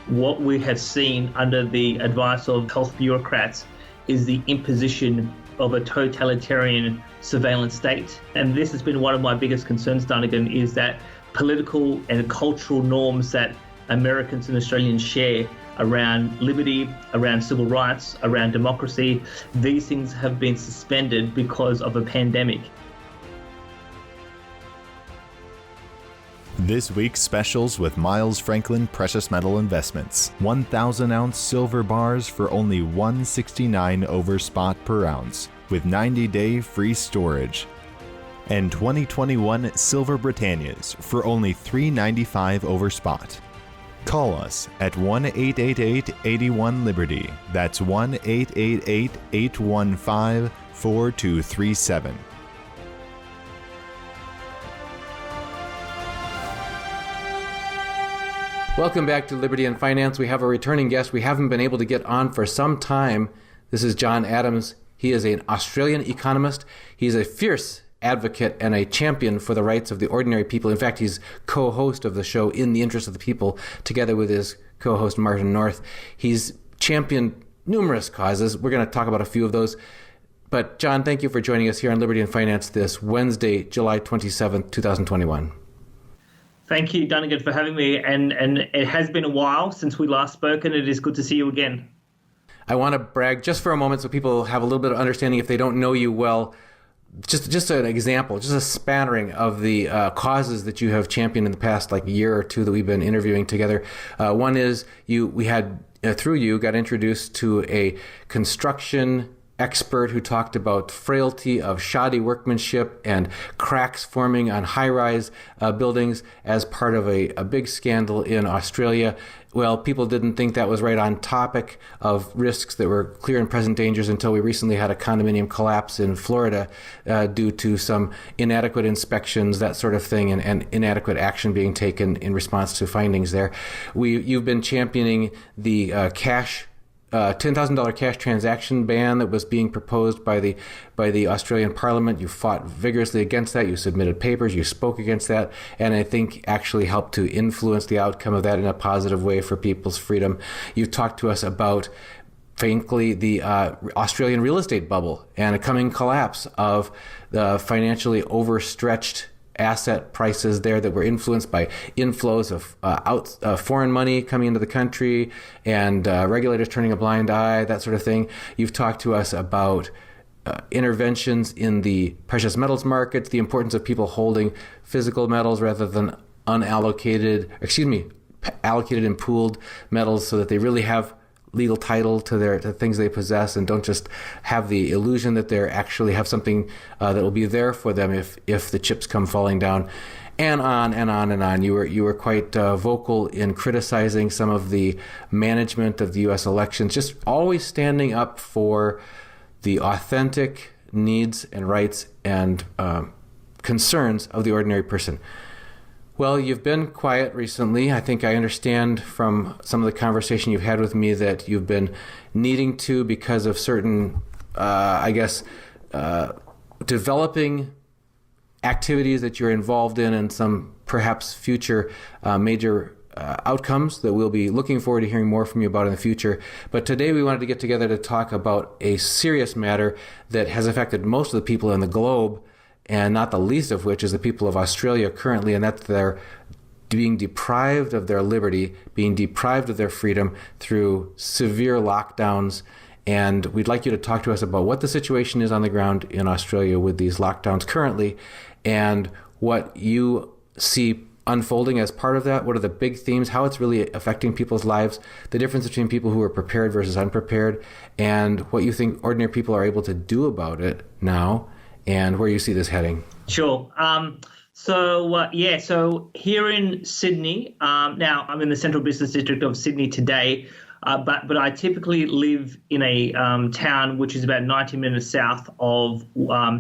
what we have seen under the advice of health bureaucrats is the imposition of a totalitarian surveillance state. And this has been one of my biggest concerns, Dunnigan, is that political and cultural norms that Americans and Australians share around liberty, around civil rights, around democracy, these things have been suspended because of a pandemic. This week's specials with Miles Franklin Precious Metal Investments. 1,000-ounce silver bars for only $169 over spot per ounce, with 90-day free storage. And 2021 Silver Britannias for only $3.95 over spot. Call us at 1-888-81-LIBERTY. That's 1-888-815-4237. Welcome back to Liberty and Finance. We have a returning guest we haven't been able to get on for some time. This is John Adams. He is an Australian economist. He's a fierce advocate and a champion for the rights of the ordinary people. In fact, he's co-host of the show In the Interest of the People, together with his co-host Martin North. He's championed numerous causes. We're going to talk about a few of those. But John, thank you for joining us here on Liberty and Finance this Wednesday, July 27th, 2021. Thank you, Dunnigan, for having me. And it has been a while since we last spoke, and it is good to see you again. I want to brag just for a moment so people have a little bit of understanding if they don't know you well. Just an example, just a spattering of the causes that you have championed in the past year or two that we've been interviewing together. One is we had through you got introduced to a construction expert who talked about frailty of shoddy workmanship and cracks forming on high-rise buildings as part of a big scandal in Australia. Well, people didn't think that was right on topic of risks that were clear and present dangers until we recently had a condominium collapse in Florida due to some inadequate inspections, that sort of thing, and inadequate action being taken in response to findings there. You've been championing the $10,000 cash transaction ban that was being proposed by the Australian Parliament. You fought vigorously against that. You submitted papers. You spoke against that, and I think actually helped to influence the outcome of that in a positive way for people's freedom. You talked to us about, frankly, the Australian real estate bubble and a coming collapse of the financially overstretched asset prices there that were influenced by inflows of foreign money coming into the country and regulators turning a blind eye, that sort of thing. You've talked to us about interventions in the precious metals markets, the importance of people holding physical metals rather than allocated and pooled metals so that they really have legal title to things they possess and don't just have the illusion that they actually have something that will be there for them if the chips come falling down, and on and on and on. You were quite vocal in criticizing some of the management of the U.S. elections, just always standing up for the authentic needs and rights and concerns of the ordinary person. Well, you've been quiet recently. I think I understand from some of the conversation you've had with me that you've been needing to, because of certain, developing activities that you're involved in and some perhaps future major outcomes that we'll be looking forward to hearing more from you about in the future. But today we wanted to get together to talk about a serious matter that has affected most of the people in the globe, and not the least of which is the people of Australia currently, and that's they're being deprived of their liberty, being deprived of their freedom through severe lockdowns. And we'd like you to talk to us about what the situation is on the ground in Australia with these lockdowns currently, and what you see unfolding as part of that. What are the big themes, how it's really affecting people's lives, the difference between people who are prepared versus unprepared, and what you think ordinary people are able to do about it now, and where you see this heading. Sure. So here in Sydney, now I'm in the Central Business District of Sydney today, but I typically live in a town which is about 90 minutes south of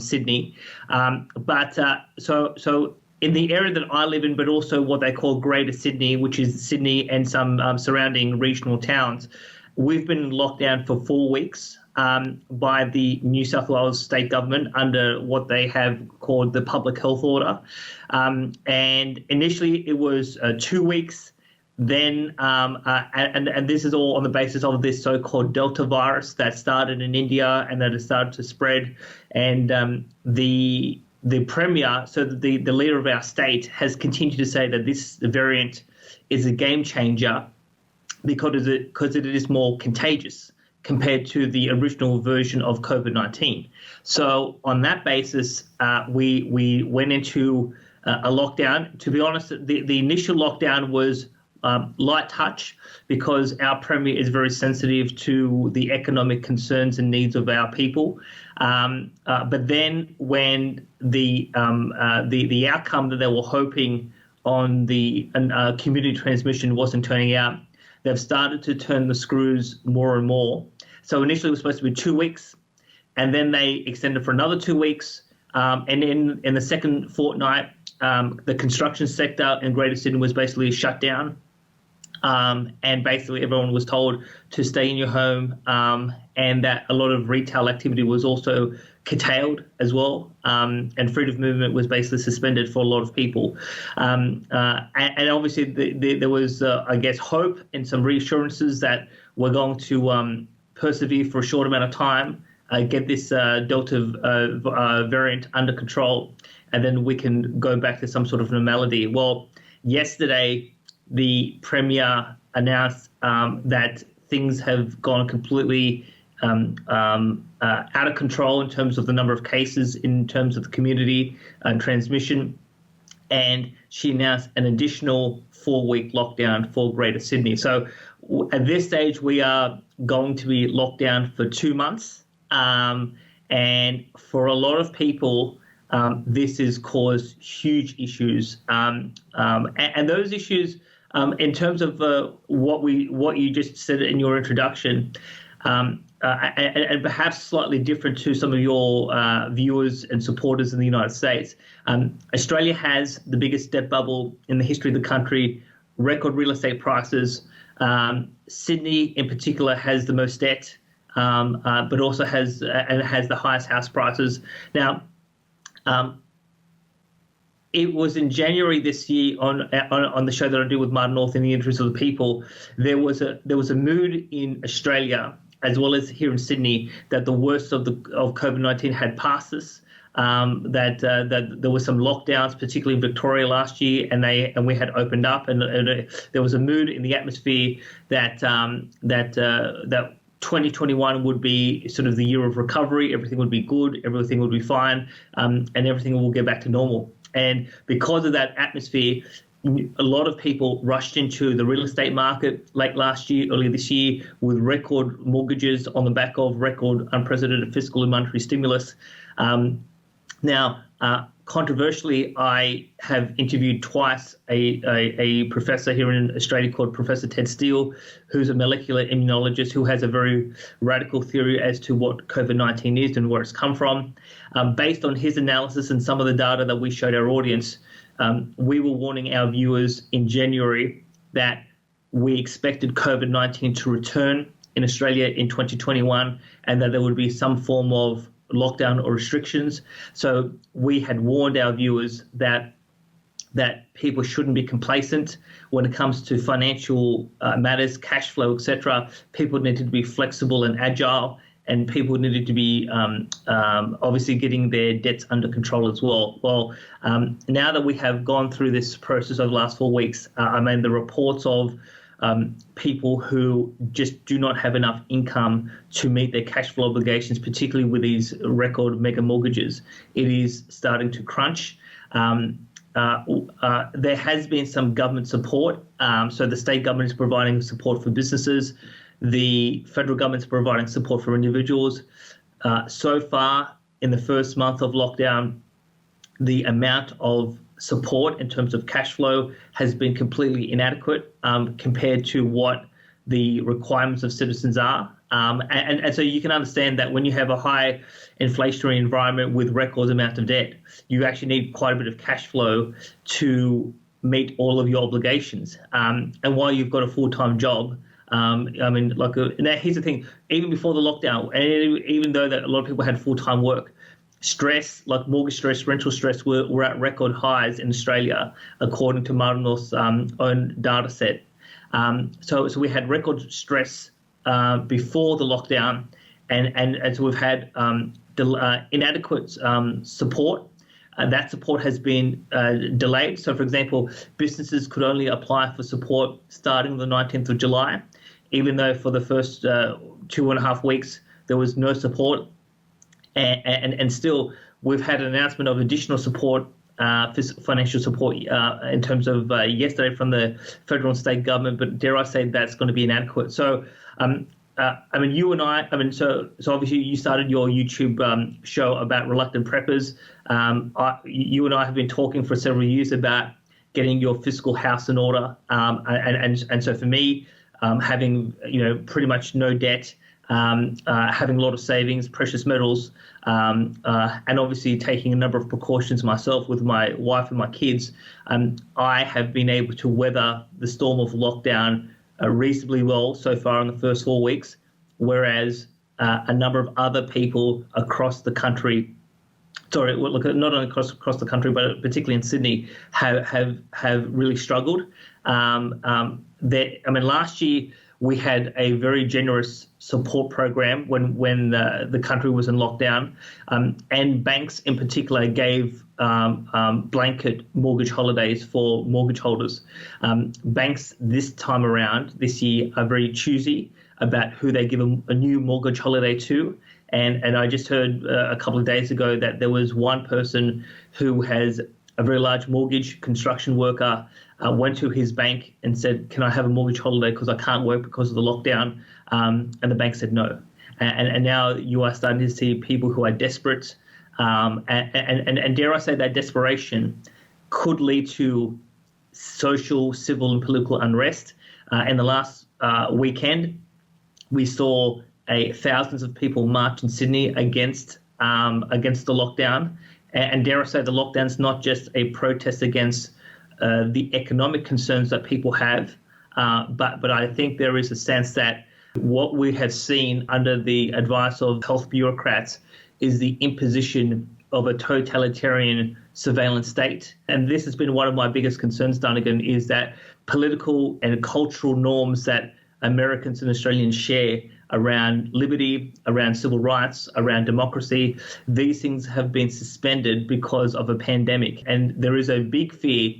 Sydney. So in the area that I live in, but also what they call Greater Sydney, which is Sydney and some surrounding regional towns, we've been in lockdown for 4 weeks. By the New South Wales state government under what they have called the public health order. And initially it was 2 weeks. then, and this is all on the basis of this so-called Delta virus that started in India and that has started to spread. And the premier, so the leader of our state, has continued to say that this variant is a game changer because it is more contagious compared to the original version of COVID-19. So on that basis, we went into a lockdown. To be honest, the initial lockdown was light touch because our premier is very sensitive to the economic concerns and needs of our people. But then when the outcome that they were hoping on the community transmission wasn't turning out, they've started to turn the screws more and more. So initially it was supposed to be 2 weeks, and then they extended for another 2 weeks. And in the second fortnight, the construction sector in Greater Sydney was basically shut down. And basically everyone was told to stay in your home, and that a lot of retail activity was also curtailed as well, and freedom of movement was basically suspended for a lot of people. And obviously there was, I guess, hope and some reassurances that we're going to persevere for a short amount of time, get this Delta variant under control, and then we can go back to some sort of normality. Well, yesterday, the Premier announced that things have gone completely out of control in terms of the number of cases, in terms of the community transmission, and she announced an additional 4-week lockdown for Greater Sydney. So at this stage, we are going to be locked down for 2 months, and for a lot of people, this has caused huge issues, and those issues, in terms of what you just said in your introduction, and perhaps slightly different to some of your viewers and supporters in the United States, Australia has the biggest debt bubble in the history of the country, record real estate prices. Sydney, in particular, has the most debt, but also has the highest house prices. Now, it was in January this year on the show that I do with Martin North in the interest of the people. There was a mood in Australia as well as here in Sydney that the worst of COVID-19 had passed us. That there were some lockdowns, particularly in Victoria last year, and we had opened up, and there was a mood in the atmosphere that 2021 would be sort of the year of recovery. Everything would be good, everything would be fine, and everything will get back to normal. And because of that atmosphere, a lot of people rushed into the real estate market late last year, early this year, with record mortgages on the back of record unprecedented fiscal and monetary stimulus. Now, controversially, I have interviewed twice a professor here in Australia called Professor Ted Steele, who's a molecular immunologist who has a very radical theory as to what COVID-19 is and where it's come from. Based on his analysis and some of the data that we showed our audience, we were warning our viewers in January that we expected COVID-19 to return in Australia in 2021 and that there would be some form of lockdown or restrictions. So we had warned our viewers that people shouldn't be complacent when it comes to financial matters, cash flow, etc. People needed to be flexible and agile, and people needed to be obviously getting their debts under control as well. Well, now that we have gone through this process over the last 4 weeks, the reports of people who just do not have enough income to meet their cash flow obligations, particularly with these record mega mortgages, it is starting to crunch. There has been some government support. So the state government is providing support for businesses. The federal government is providing support for individuals. So far, in the first month of lockdown, the amount of support in terms of cash flow has been completely inadequate compared to what the requirements of citizens are. And so you can understand that when you have a high inflationary environment with record amount of debt, you actually need quite a bit of cash flow to meet all of your obligations. And while you've got a full-time job, now here's the thing, even before the lockdown, and even though that a lot of people had full-time work, stress, like mortgage stress, rental stress, were at record highs in Australia, according to Martin North's own data set. So we had record stress before the lockdown, and so we've had inadequate support. That support has been delayed. So, for example, businesses could only apply for support starting the 19th of July, even though for the first 2.5 weeks there was no support. And still, we've had an announcement of additional support, financial support in terms of yesterday from the federal and state government, but dare I say that's going to be inadequate. So, you and I, so obviously you started your YouTube show about reluctant preppers. You and I have been talking for several years about getting your fiscal house in order. And so for me, having, pretty much no debt, having a lot of savings, precious metals, and obviously taking a number of precautions myself with my wife and my kids, I have been able to weather the storm of lockdown reasonably well so far in the first 4 weeks, whereas a number of other people across the country, not only across the country, but particularly in Sydney, have really struggled. Last year we had a very generous support program when the country was in lockdown, and banks in particular gave blanket mortgage holidays for mortgage holders. Banks this year are very choosy about who they give a new mortgage holiday to. And I just heard a couple of days ago that there was one person who has a very large mortgage, construction worker, went to his bank and said, "Can I have a mortgage holiday because I can't work because of the lockdown?" And the bank said no. And now you are starting to see people who are desperate. And dare I say that desperation could lead to social, civil, and political unrest. In the last weekend, we saw thousands of people march in Sydney against the lockdown. And dare I say the lockdown's not just a protest against the economic concerns that people have, but I think there is a sense that what we have seen under the advice of health bureaucrats is the imposition of a totalitarian surveillance state. And this has been one of my biggest concerns, Donegan, is that political and cultural norms that Americans and Australians share around liberty, around civil rights, around democracy, these things have been suspended because of a pandemic. And there is a big fear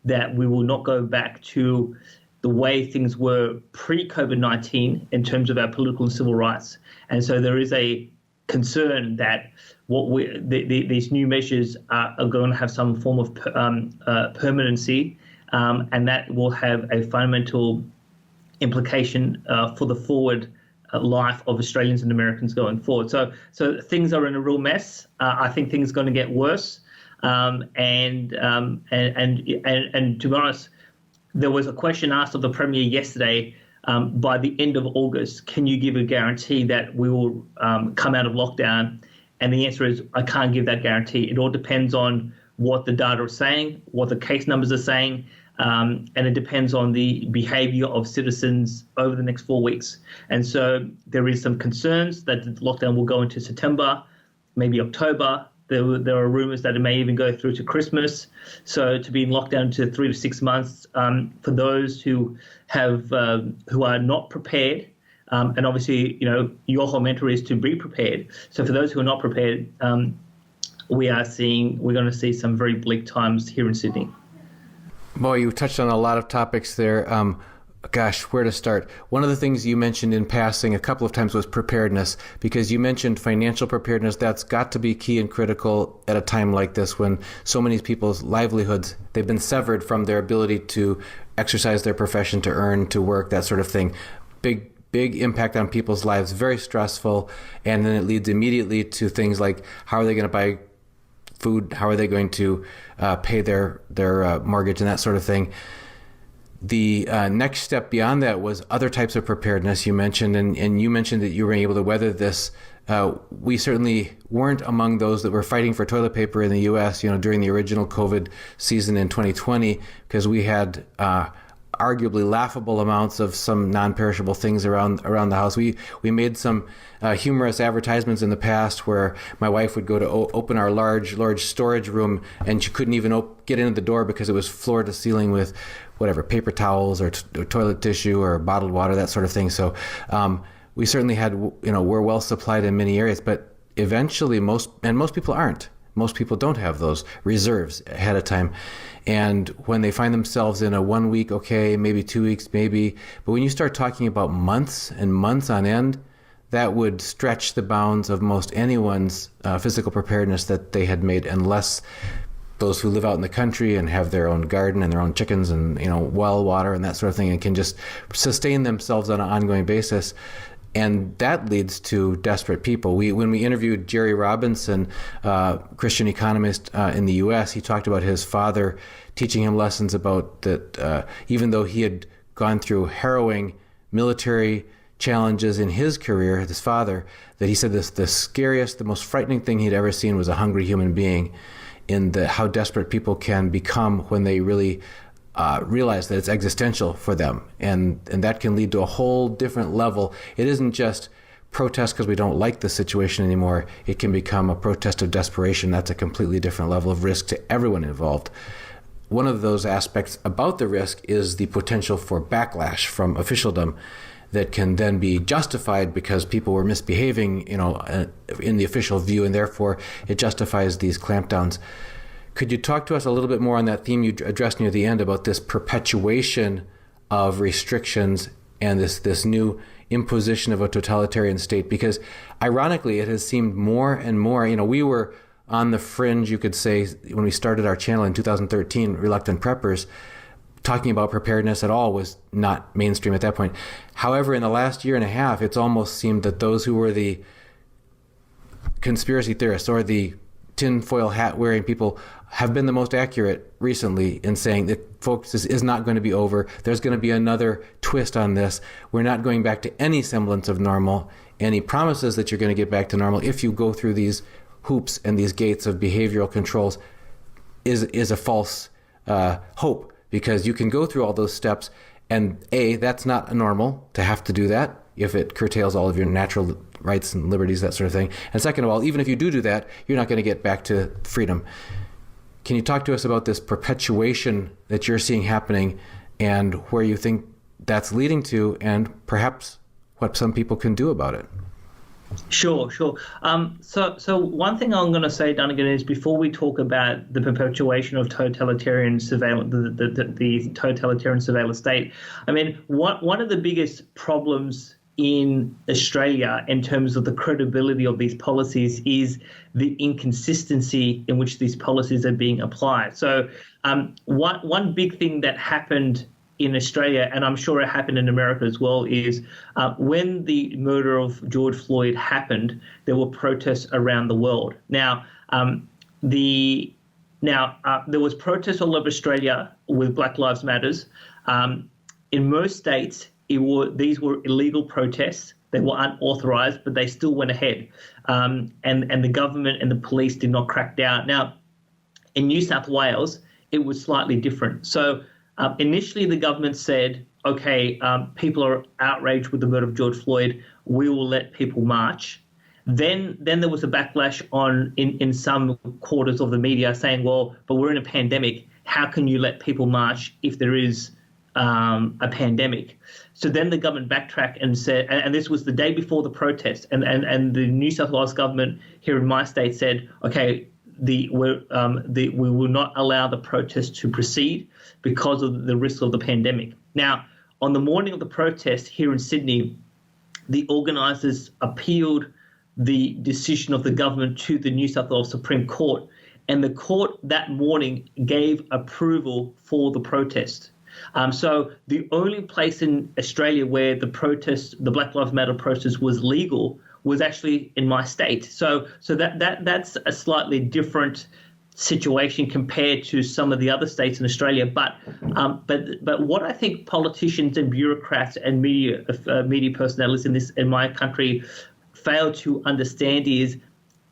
that we will not go back to the way things were pre-COVID-19 in terms of our political and civil rights. And so there is a concern that these new measures are going to have some form of permanency, and that will have a fundamental implication for the forward life of Australians and Americans going forward. So things are in a real mess. I think things are going to get worse. And to be honest, there was a question asked of the Premier yesterday, by the end of August, can you give a guarantee that we will come out of lockdown? And the answer is, I can't give that guarantee. It all depends on what the data is saying, what the case numbers are saying, and it depends on the behaviour of citizens over the next 4 weeks. And so there is some concerns that the lockdown will go into September, maybe October. There are rumours that it may even go through to Christmas. So to be in lockdown to 3 to 6 months, for those who are not prepared, and obviously, your whole mentor is to be prepared. So for those who are not prepared, we're going to see some very bleak times here in Sydney. Boy, you touched on a lot of topics there. Gosh, where to start? One of the things you mentioned in passing a couple of times was preparedness, because you mentioned financial preparedness. That's got to be key and critical at a time like this when so many people's livelihoods, they've been severed from their ability to exercise their profession, to earn, to work, that sort of thing. Big impact on people's lives, very stressful. And then it leads immediately to things like, how are they going to buy food? How are they going to pay their mortgage and that sort of thing? The next step beyond that was other types of preparedness you mentioned, and you mentioned that you were able to weather this. We certainly weren't among those that were fighting for toilet paper in the U.S., during the original COVID season in 2020, because we had arguably laughable amounts of some non-perishable things around the house. We made some humorous advertisements in the past where my wife would go to open our large storage room, and she couldn't even get into the door because it was floor to ceiling with whatever, paper towels or toilet tissue or bottled water, that sort of thing. So we certainly had, we're well supplied in many areas, but eventually most people aren't. Most people don't have those reserves ahead of time. And when they find themselves in a 1 week, okay, maybe 2 weeks, maybe, but when you start talking about months and months on end, that would stretch the bounds of most anyone's physical preparedness that they had made, unless those who live out in the country and have their own garden and their own chickens and, well water and that sort of thing, and can just sustain themselves on an ongoing basis. And that leads to desperate people. When we interviewed Jerry Robinson, Christian economist in the U.S., he talked about his father teaching him lessons about that even though he had gone through harrowing military challenges in his career, his father, that he said the scariest, the most frightening thing he'd ever seen was a hungry human being, in how desperate people can become when they really realize that it's existential for them, and that can lead to a whole different level. It isn't just protest because we don't like the situation anymore. It can become a protest of desperation. That's a completely different level of risk to everyone involved. One of those aspects about the risk is the potential for backlash from officialdom that can then be justified because people were misbehaving, in the official view, and therefore it justifies these clampdowns. Could you talk to us a little bit more on that theme you addressed near the end about this perpetuation of restrictions and this new imposition of a totalitarian state? Because ironically, it has seemed more and more, we were on the fringe, you could say, when we started our channel in 2013, Reluctant Preppers, talking about preparedness at all was not mainstream at that point. However, in the last year and a half, it's almost seemed that those who were the conspiracy theorists or the tinfoil hat wearing people have been the most accurate recently in saying that, folks, this is not going to be over. There's going to be another twist on this. We're not going back to any semblance of normal. Any promises that you're going to get back to normal if you go through these hoops and these gates of behavioral controls is a false hope, because you can go through all those steps, and that's not normal to have to do that if it curtails all of your natural rights and liberties, that sort of thing. And second of all, even if you do that, you're not going to get back to freedom. Can you talk to us about this perpetuation that you're seeing happening and where you think that's leading to, and perhaps what some people can do about it? Sure. So one thing I'm going to say, Dunnigan, is before we talk about the perpetuation of totalitarian surveillance, the totalitarian surveillance state, I mean, one of the biggest problems in Australia in terms of the credibility of these policies is the inconsistency in which these policies are being applied. So one big thing that happened in Australia, and I'm sure it happened in America as well, is when the murder of George Floyd happened, there were protests around the world. Now, there was protests all over Australia with Black Lives Matters. In most states, these were illegal protests. They were unauthorized, but they still went ahead. And the government and the police did not crack down. Now, in New South Wales, it was slightly different. So initially, the government said, okay, people are outraged with the murder of George Floyd. We will let people march. Then there was a backlash in some quarters of the media saying, well, but we're in a pandemic. How can you let people march if there is a pandemic? So then the government backtracked and said, and this was the day before the protest, and the New South Wales government here in my state said, okay, we will not allow the protest to proceed because of the risk of the pandemic. Now, on the morning of the protest here in Sydney, the organisers appealed the decision of the government to the New South Wales Supreme Court, and the court that morning gave approval for the protest. So the only place in Australia where the Black Lives Matter protest was legal was actually in my state. So that's a slightly different situation compared to some of the other states in Australia. But what I think politicians and bureaucrats and media personalities in my country fail to understand is,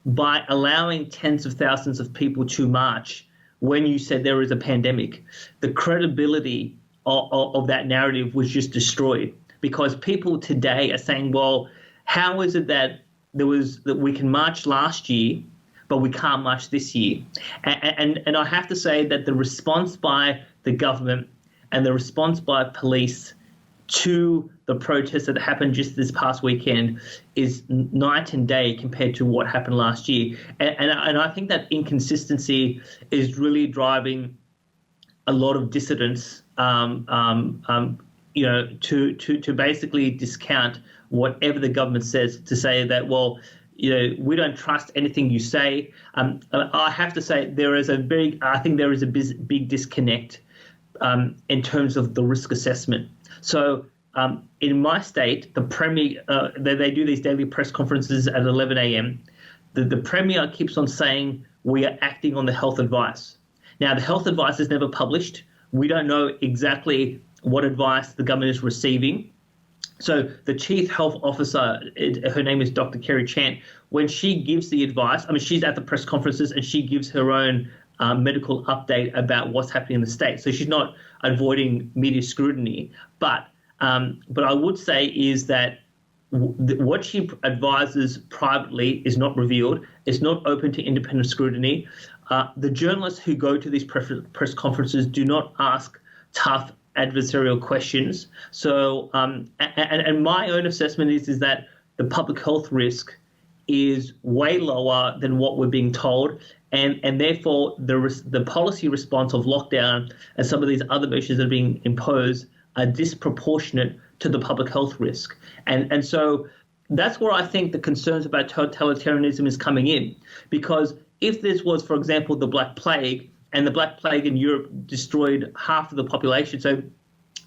by allowing tens of thousands of people to march when you said there is a pandemic, the credibility of that narrative was just destroyed, because people today are saying, well, how is it that we can march last year, but we can't march this year? And I have to say that the response by the government and the response by police to the protests that happened just this past weekend is night and day compared to what happened last year. And I think that inconsistency is really driving a lot of dissidents, to basically discount whatever the government says, to say that, well, we don't trust anything you say. I have to say I think there is a big disconnect in terms of the risk assessment. So in my state, the Premier, they do these daily press conferences at 11 a.m. The Premier keeps on saying we are acting on the health advice. Now, the health advice is never published. We don't know exactly what advice the government is receiving. So the chief health officer, her name is Dr. Kerry Chant, when she gives the advice, she's at the press conferences and she gives her own medical update about what's happening in the state. So she's not avoiding media scrutiny. But I would say is that what she advises privately is not revealed. It's not open to independent scrutiny. The journalists who go to these press conferences do not ask tough adversarial questions. So, and my own assessment is that the public health risk is way lower than what we're being told, and therefore the policy response of lockdown and some of these other measures that are being imposed are disproportionate to the public health risk. And so that's where I think the concerns about totalitarianism is coming in, because if this was, for example, the Black Plague, and the Black Plague in Europe destroyed half of the population, so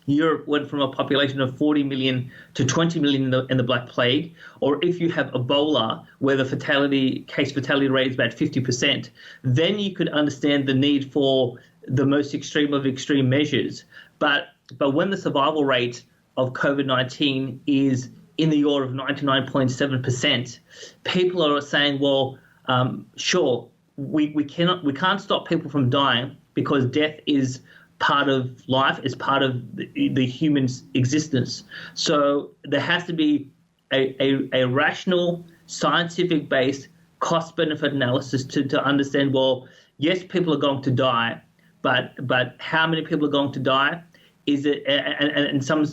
Europe went from a population of 40 million to 20 million in the Black Plague, or if you have Ebola, where the case fatality rate is about 50%, then you could understand the need for the most extreme of extreme measures. But when the survival rate of COVID-19 is in the order of 99.7%, people are saying, well, sure, we can't stop people from dying, because death is part of life, is part of the human's existence. So there has to be a rational, scientific-based cost-benefit analysis to understand, well, yes, people are going to die, but how many people are going to die? Is it, and some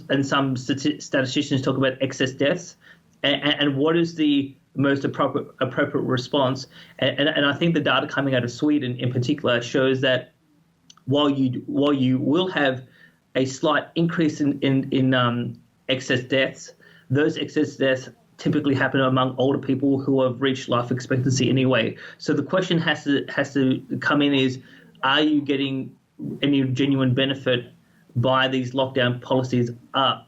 statisticians talk about excess deaths, and what is the most appropriate response? And I think the data coming out of Sweden in particular shows that while you will have a slight increase in excess deaths, those excess deaths typically happen among older people who have reached life expectancy anyway. So the question has to come in is, are you getting any genuine benefit by these lockdown policies,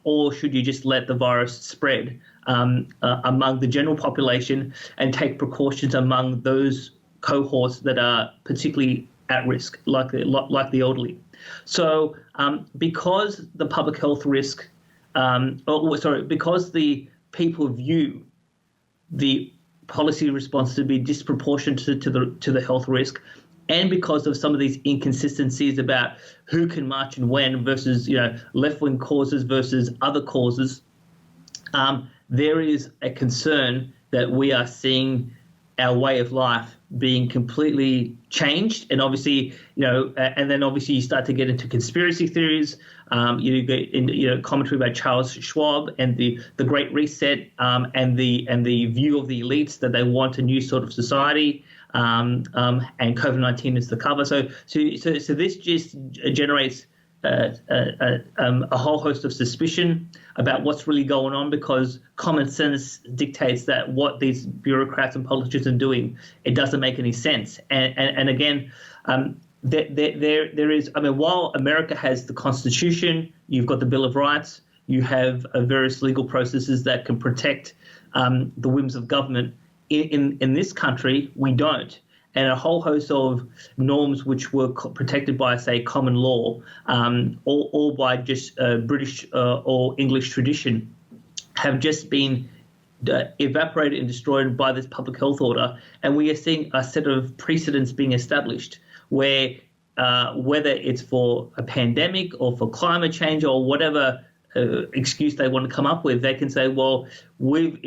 or should you just let the virus spread among the general population and take precautions among those cohorts that are particularly at risk, like the elderly? So because the public health risk, because the people view the policy response to be disproportionate to the health risk, and because of some of these inconsistencies about who can march and when versus left-wing causes versus other causes, there is a concern that we are seeing our way of life being completely changed. And obviously, and then obviously you start to get into conspiracy theories. You get into commentary by Charles Schwab and the Great Reset, and the view of the elites that they want a new sort of society. And COVID-19 is the cover. So this just generates a whole host of suspicion about what's really going on, because common sense dictates that what these bureaucrats and politicians are doing, it doesn't make any sense. And again, there is, while America has the Constitution, you've got the Bill of Rights, you have various legal processes that can protect the whims of government. In this country, we don't. And a whole host of norms which were protected by, say, common law, or by just British or English tradition, have just been evaporated and destroyed by this public health order. And we are seeing a set of precedents being established where whether it's for a pandemic or for climate change or whatever excuse they want to come up with, they can say, well, we've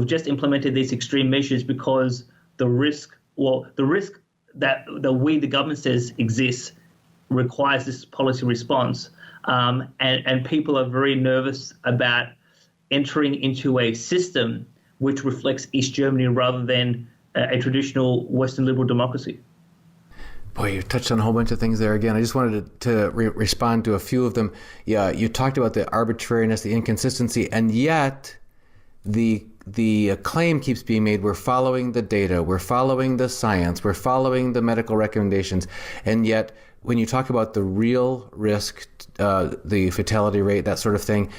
just implemented these extreme measures because the risk that we, the government, says exists requires this policy response. And people are very nervous about entering into a system which reflects East Germany rather than a traditional Western liberal democracy. Boy, you touched on a whole bunch of things there again. I just wanted to respond to a few of them. Yeah, you talked about the arbitrariness, the inconsistency, and yet the claim keeps being made, we're following the data, we're following the science, we're following the medical recommendations, and yet when you talk about the real risk, the fatality rate, that sort of thing,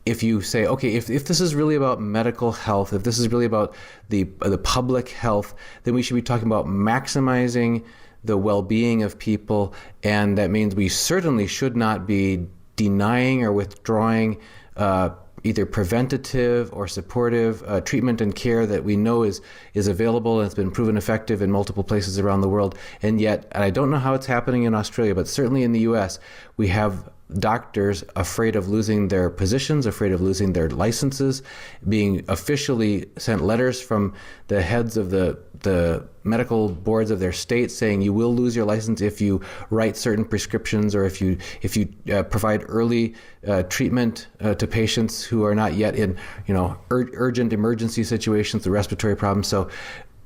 if you say, okay, if this is really about medical health, if this is really about the public health, then we should be talking about maximizing the well-being of people, and that means we certainly should not be denying or withdrawing either preventative or supportive treatment and care that we know is available and it's been proven effective in multiple places around the world. And yet, and I don't know how it's happening in Australia, but certainly in the US, we have doctors afraid of losing their positions, afraid of losing their licenses, being officially sent letters from the heads of the medical boards of their states saying you will lose your license if you write certain prescriptions or if you provide early treatment to patients who are not yet in urgent emergency situations, the respiratory problems. So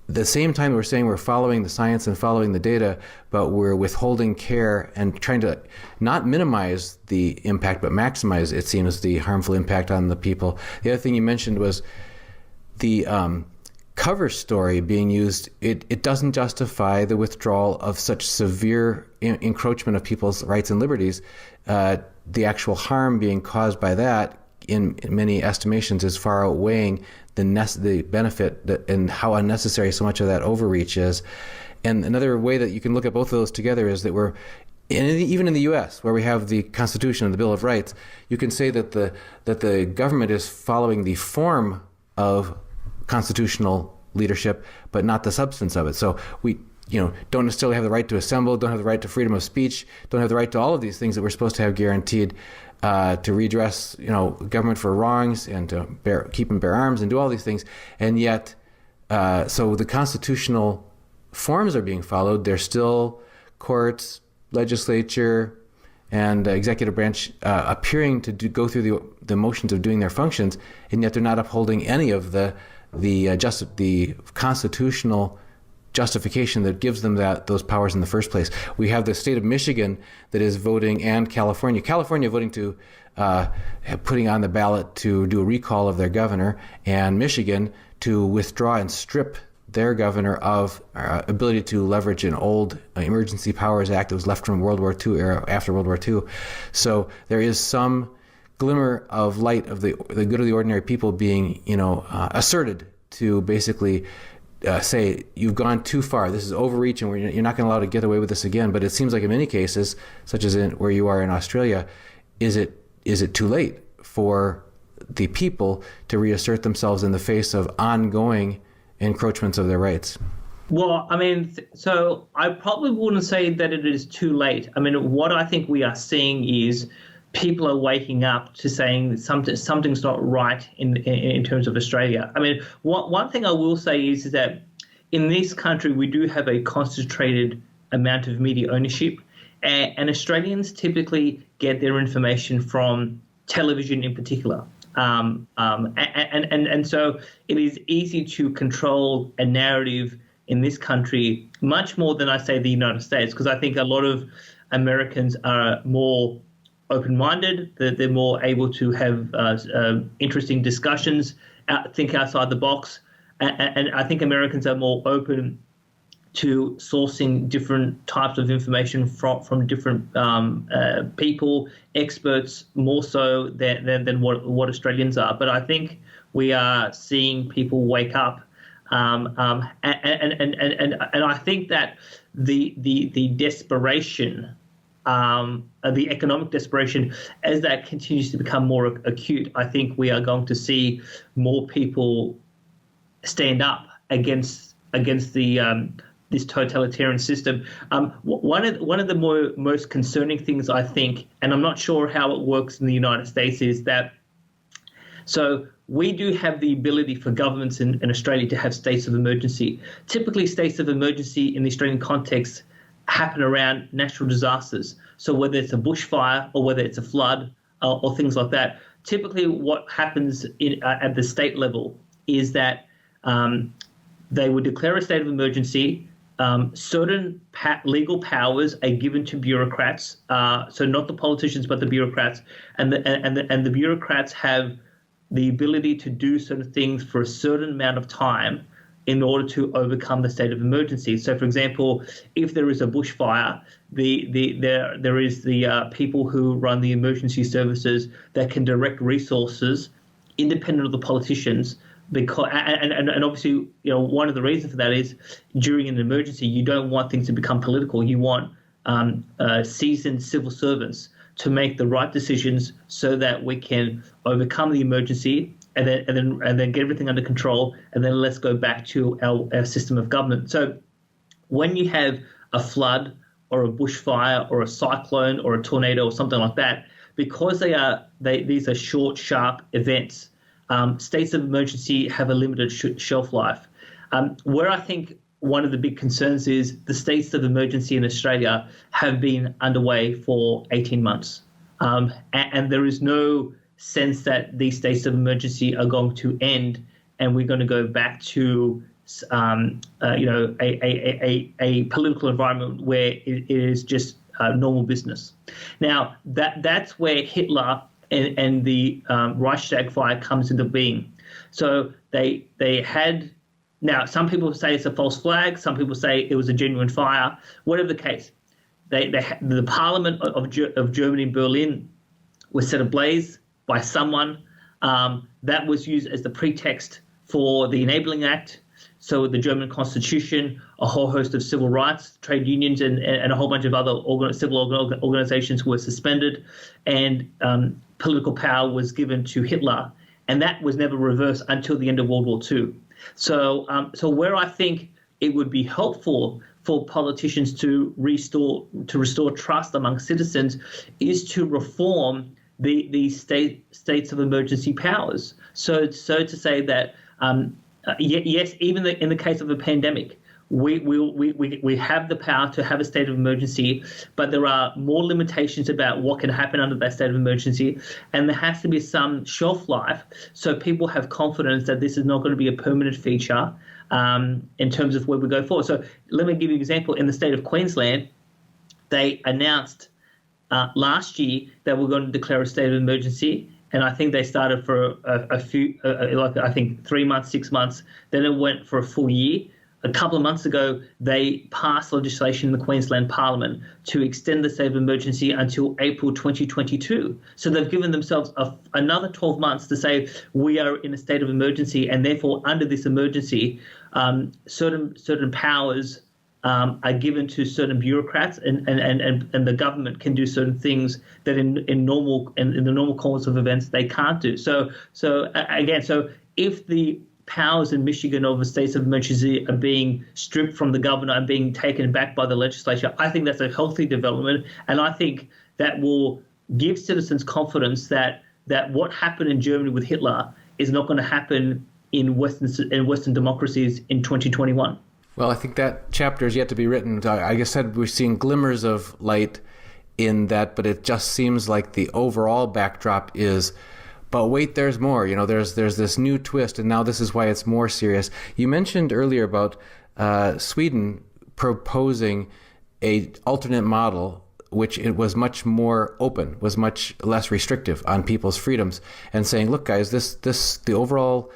at the same time, we're saying we're following the science and following the data, but we're withholding care and trying to not minimize the impact, but maximize, it seems, the harmful impact on the people. The other thing you mentioned was the cover story being used. It doesn't justify the withdrawal of such severe encroachment of people's rights and liberties. The actual harm being caused by that, in many estimations, is far outweighing the benefit and how unnecessary so much of that overreach is. And another way that you can look at both of those together is that even in the U.S., where we have the Constitution and the Bill of Rights, you can say that the government is following the form of constitutional leadership, but not the substance of it. So we don't necessarily have the right to assemble, don't have the right to freedom of speech, don't have the right to all of these things that we're supposed to have guaranteed, to redress, government for wrongs and to keep and bear arms and do all these things. And yet, so the constitutional forms are being followed. There's still courts, legislature, and executive branch appearing to go through the motions of doing their functions, and yet they're not upholding any of the constitutional justification that gives them those powers in the first place. We have the state of Michigan that is voting, and California voting to putting on the ballot to do a recall of their governor, and Michigan to withdraw and strip their governor of ability to leverage an old Emergency Powers Act that was left from World War II era, after World War II. So there is some glimmer of light of the good of the ordinary people being asserted to basically say you've gone too far. This is overreach, and you're not going to allow to get away with this again. But it seems like in many cases, such as where you are in Australia, is it too late for the people to reassert themselves in the face of ongoing encroachments of their rights? Well, so I probably wouldn't say that it is too late. What I think we are seeing is people are waking up to saying that something's not right in terms of Australia. One thing I will say is that in this country, we do have a concentrated amount of media ownership, and Australians typically get their information from television in particular. And so it is easy to control a narrative in this country much more than I say the United States, because I think a lot of Americans are more open-minded, they're more able to have interesting discussions, think outside the box, and I think Americans are more open to sourcing different types of information from different people, experts, more so than what Australians are. But I think we are seeing people wake up, and I think that the desperation, the economic desperation, as that continues to become more acute, I think we are going to see more people stand up against the this totalitarian system. One of the most concerning things, I think, and I'm not sure how it works in the United States, is that so we do have the ability for governments in Australia to have states of emergency. Typically, states of emergency in the Australian context happen around natural disasters. So whether it's a bushfire or whether it's a flood or things like that, typically what happens at the state level is that they would declare a state of emergency. Certain legal powers are given to bureaucrats, so not the politicians but the bureaucrats, and the bureaucrats have the ability to do certain things for a certain amount of time in order to overcome the state of emergency. So, for example, if there is a bushfire, there is the people who run the emergency services that can direct resources independent of the politicians. Because and obviously, one of the reasons for that is during an emergency, you don't want things to become political. You want seasoned civil servants to make the right decisions so that we can overcome the emergency and then get everything under control, and then let's go back to our system of government. So when you have a flood or a bushfire or a cyclone or a tornado or something like that, because these are short, sharp events, states of emergency have a limited shelf life. Where I think one of the big concerns is the states of emergency in Australia have been underway for 18 months. And there is no sense that these states of emergency are going to end and we're going to go back to a political environment where it is just normal business. Now, that's where Hitler and the Reichstag fire comes into being. So they had. Now, some people say it's a false flag. Some people say it was a genuine fire. Whatever the case, the Parliament of Germany in Berlin was set ablaze by someone. That was used as the pretext for the Enabling Act. So the German Constitution, a whole host of civil rights, trade unions, and a whole bunch of other civil organizations were suspended, and political power was given to Hitler. And that was never reversed until the end of World War II. So where I think it would be helpful for politicians to restore trust among citizens is to reform the states of emergency powers. So to say that yes, even in the case of a pandemic, we have the power to have a state of emergency, but there are more limitations about what can happen under that state of emergency, and there has to be some shelf life so people have confidence that this is not going to be a permanent feature in terms of where we go forward. So let me give you an example. In the state of Queensland, they announced last year that we're going to declare a state of emergency. And I think they started for a few, I think 3 months, 6 months. Then it went for a full year. A couple of months ago, they passed legislation in the Queensland Parliament to extend the state of emergency until April 2022. So they've given themselves another 12 months to say we are in a state of emergency, and therefore under this emergency, certain powers are given to certain bureaucrats, and the government can do certain things that in the normal course of events they can't do. So if the powers in Michigan over states of emergency are being stripped from the governor and being taken back by the legislature, I think that's a healthy development, and I think that will give citizens confidence that what happened in Germany with Hitler is not going to happen in Western democracies in 2021. Well, I think that chapter is yet to be written. Like I said, we're seeing glimmers of light in that, but it just seems like the overall backdrop is, but wait, there's more. There's this new twist, and now this is why it's more serious. You mentioned earlier about Sweden proposing a alternate model, which it was much more open, was much less restrictive on people's freedoms, and saying, look, guys, the overall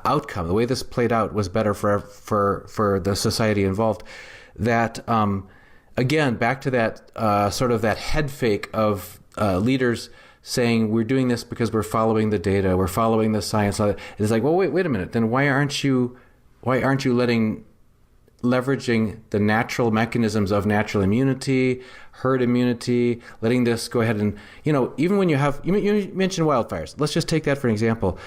outcome, the way this played out, was better for the society involved. That again, back to that sort of that head fake of leaders saying we're doing this because we're following the data, we're following the science. It's like, well, wait a minute. Then why aren't you leveraging the natural mechanisms of natural immunity, herd immunity, letting this go ahead and, even when you mentioned wildfires. Let's just take that for an example.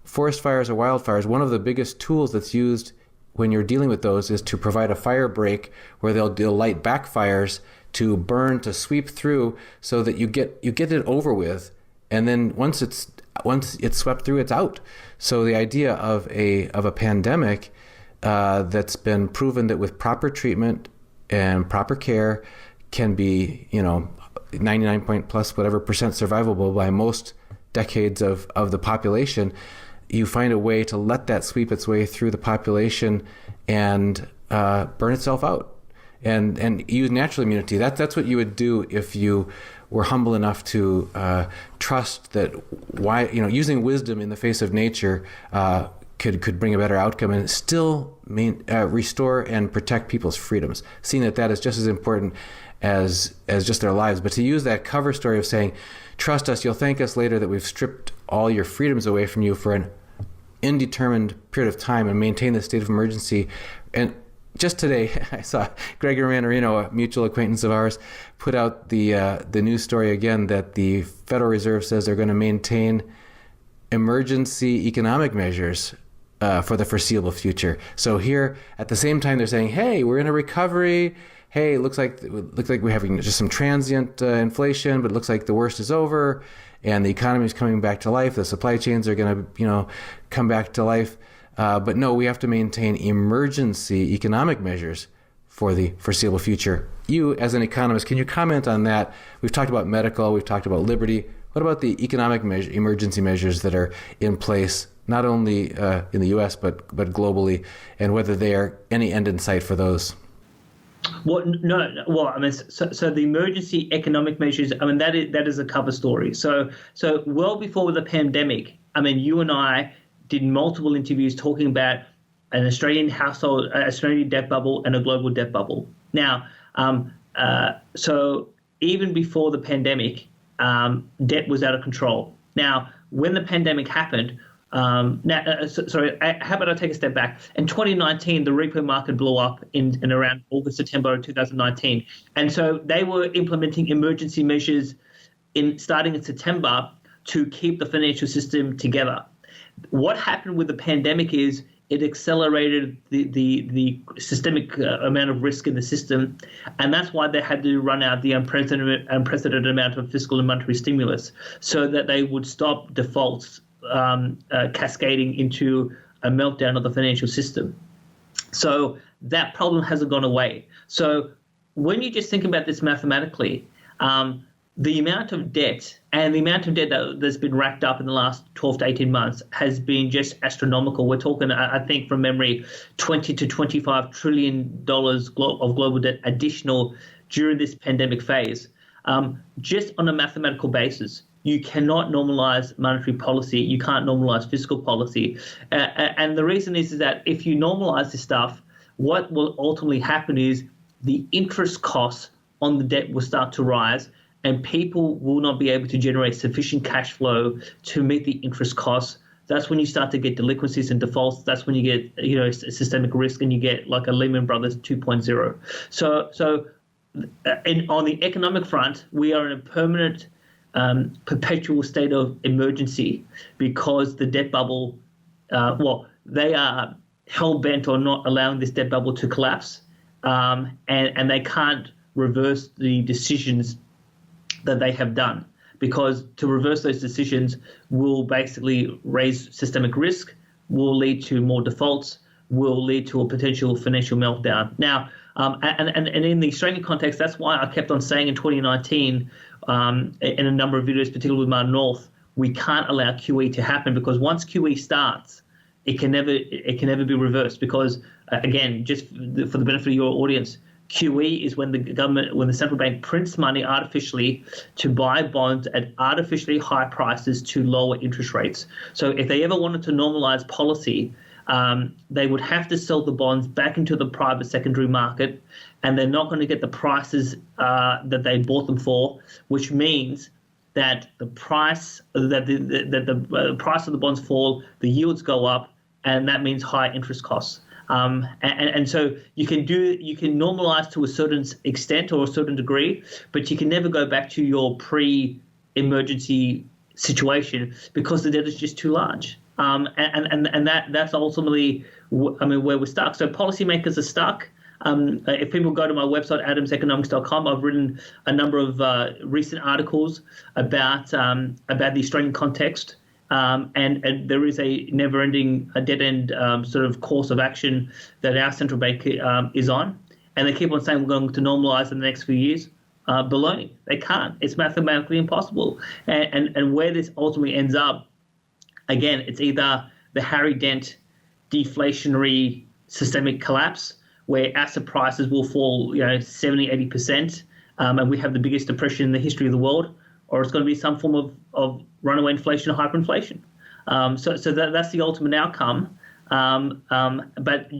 Forest fires or wildfires, one of the biggest tools that's used when you're dealing with those is to provide a fire break where they'll light backfires to burn, to sweep through, so that you get it over with, and then once it's swept through, it's out. So the idea of a pandemic that's been proven that with proper treatment and proper care can be 99 point plus whatever percent survivable by most decades of the population. You find a way to let that sweep its way through the population and burn itself out. And use natural immunity. That's what you would do if you were humble enough to trust that using wisdom in the face of nature could bring a better outcome and still restore and protect people's freedoms. Seeing that is just as important as just their lives. But to use that cover story of saying, trust us, you'll thank us later that we've stripped all your freedoms away from you for an indeterminate period of time and maintain the state of emergency. And just today, I saw Gregory Manarino, a mutual acquaintance of ours, put out the news story again that the Federal Reserve says they're going to maintain emergency economic measures for the foreseeable future. So here, at the same time, they're saying, "Hey, we're in a recovery. Hey, it looks like we're having just some transient inflation, but it looks like the worst is over, and the economy is coming back to life. The supply chains are going to, come back to life." But no, we have to maintain emergency economic measures for the foreseeable future. You, as an economist, can you comment on that? We've talked about medical, we've talked about liberty. What about the economic emergency measures that are in place, not only in the U.S., but globally, and whether they are any end in sight for those? Well, no. Well, I mean, so the emergency economic measures, I mean, that is a cover story. So well before the pandemic, I mean, you and I did multiple interviews talking about an Australian Australian debt bubble and a global debt bubble. Now, so even before the pandemic, debt was out of control. Now, when the pandemic happened, how about I take a step back? In 2019, the repo market blew up in around August, September of 2019. And so they were implementing emergency measures starting in September to keep the financial system together. What happened with the pandemic is it accelerated the systemic amount of risk in the system, and that's why they had to run out the unprecedented amount of fiscal and monetary stimulus so that they would stop defaults cascading into a meltdown of the financial system. So that problem hasn't gone away. So when you just think about this mathematically, the amount of debt that's been racked up in the last 12 to 18 months has been just astronomical. We're talking, I think from memory, $20 to $25 trillion of global debt additional during this pandemic phase. Just on a mathematical basis, you cannot normalize monetary policy. You can't normalize fiscal policy. And the reason is that if you normalize this stuff, what will ultimately happen is the interest costs on the debt will start to rise, and people will not be able to generate sufficient cash flow to meet the interest costs. That's when you start to get delinquencies and defaults. That's when you get, systemic risk, and you get like a Lehman Brothers 2.0. So on the economic front, we are in a permanent, perpetual state of emergency because the debt bubble, they are hell-bent on not allowing this debt bubble to collapse, and they can't reverse the decisions that they have done, because to reverse those decisions will basically raise systemic risk, will lead to more defaults, will lead to a potential financial meltdown. Now, and in the Australian context, that's why I kept on saying in 2019, in a number of videos, particularly with Martin North, we can't allow QE to happen, because once QE starts, it can never be reversed. Because again, just for the benefit of your audience, QE is when the central bank prints money artificially to buy bonds at artificially high prices to lower interest rates. So if they ever wanted to normalize policy, they would have to sell the bonds back into the private secondary market, and they're not going to get the prices that they bought them for, which means that the price the price of the bonds fall, the yields go up, and that means high interest costs. And so you can normalize to a certain extent or a certain degree, but you can never go back to your pre-emergency situation because the debt is just too large. And that's ultimately, where we're stuck. So policymakers are stuck. If people go to my website, adamseconomics.com, I've written a number of recent articles about the Australian context. And there is a never-ending, dead-end sort of course of action that our central bank is on. And they keep on saying we're going to normalise in the next few years. Baloney. They can't. It's mathematically impossible. And where this ultimately ends up, again, it's either the Harry Dent deflationary systemic collapse, where asset prices will fall, 70, 80%, and we have the biggest depression in the history of the world, or it's going to be some form of runaway inflation or hyperinflation. So that's the ultimate outcome. But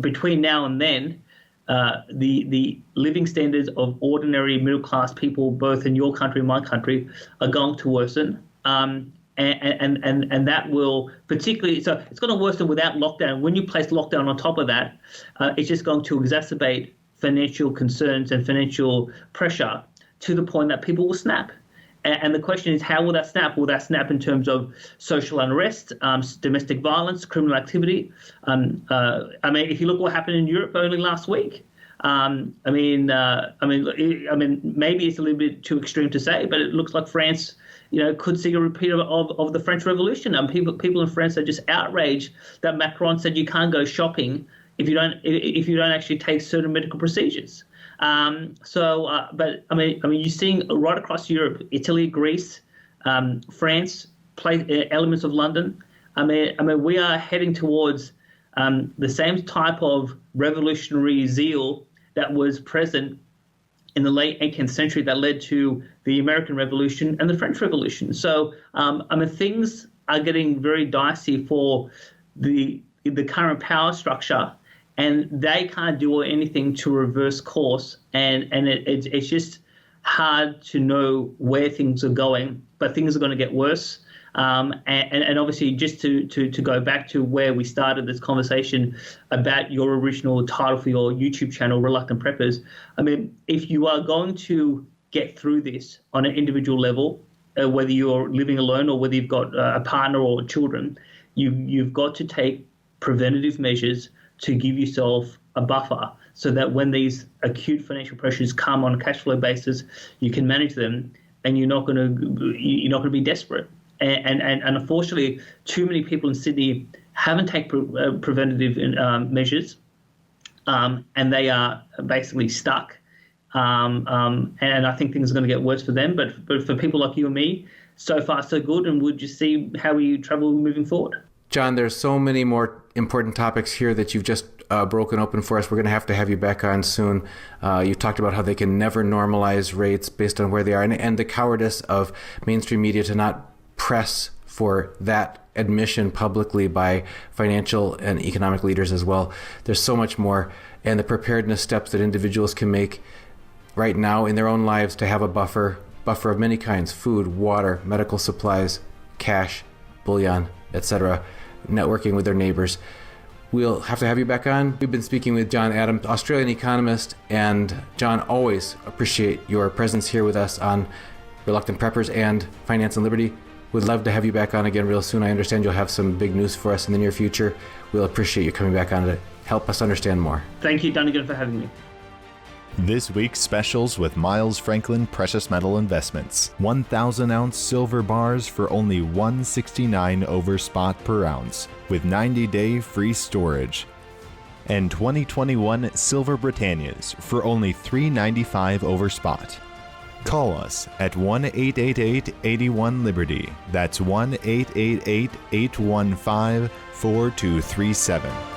between now and then, the living standards of ordinary middle-class people, both in your country and my country, are going to worsen. And that will particularly, so it's going to worsen without lockdown. When you place lockdown on top of that, it's just going to exacerbate financial concerns and financial pressure to the point that people will snap. And the question is, how will that snap? Will that snap in terms of social unrest, domestic violence, criminal activity? If you look what happened in Europe only last week, maybe it's a little bit too extreme to say, but it looks like France, could see a repeat of the French Revolution. People in France are just outraged that Macron said you can't go shopping if you don't actually take certain medical procedures. But you're seeing right across Europe, Italy, Greece, France, elements of London. We are heading towards the same type of revolutionary zeal that was present in the late 18th century that led to the American Revolution and the French Revolution. So, things are getting very dicey for the current power structure, and they can't do anything to reverse course. And it's just hard to know where things are going, but things are going to get worse. And obviously, just to go back to where we started this conversation about your original title for your YouTube channel, Reluctant Preppers, if you are going to get through this on an individual level, whether you're living alone or whether you've got a partner or children, you've got to take preventative measures to give yourself a buffer so that when these acute financial pressures come on a cash flow basis, you can manage them and you're not going to be desperate. And unfortunately, too many people in Sydney haven't taken preventative measures, and they are basically stuck. And I think things are going to get worse for them. But for people like you and me, so far so good, and we'll just see how we travel moving forward. John, there's so many more important topics here that you've just broken open for us. We're going to have you back on soon. You talked about how they can never normalize rates based on where they are, and the cowardice of mainstream media to not press for that admission publicly by financial and economic leaders as well. There's so much more, and the preparedness steps that individuals can make right now in their own lives to have a buffer of many kinds: food, water, medical supplies, cash, bullion, etc., networking with their neighbors. We'll have to have you back on. We've been speaking with John Adams, Australian economist, and John, always appreciate your presence here with us on Reluctant Preppers and Finance and Liberty. We'd love to have you back on again real soon. I understand you'll have some big news for us in the near future. We'll appreciate you coming back on to help us understand more. Thank you, Dunnigan, for having me. This week's specials with Miles Franklin Precious Metal Investments. 1,000-ounce silver bars for only $169 over spot per ounce, with 90-day free storage. And 2021 Silver Britannias for only $3.95 over spot. Call us at 1-888-81-LIBERTY. That's 1-888-815-4237.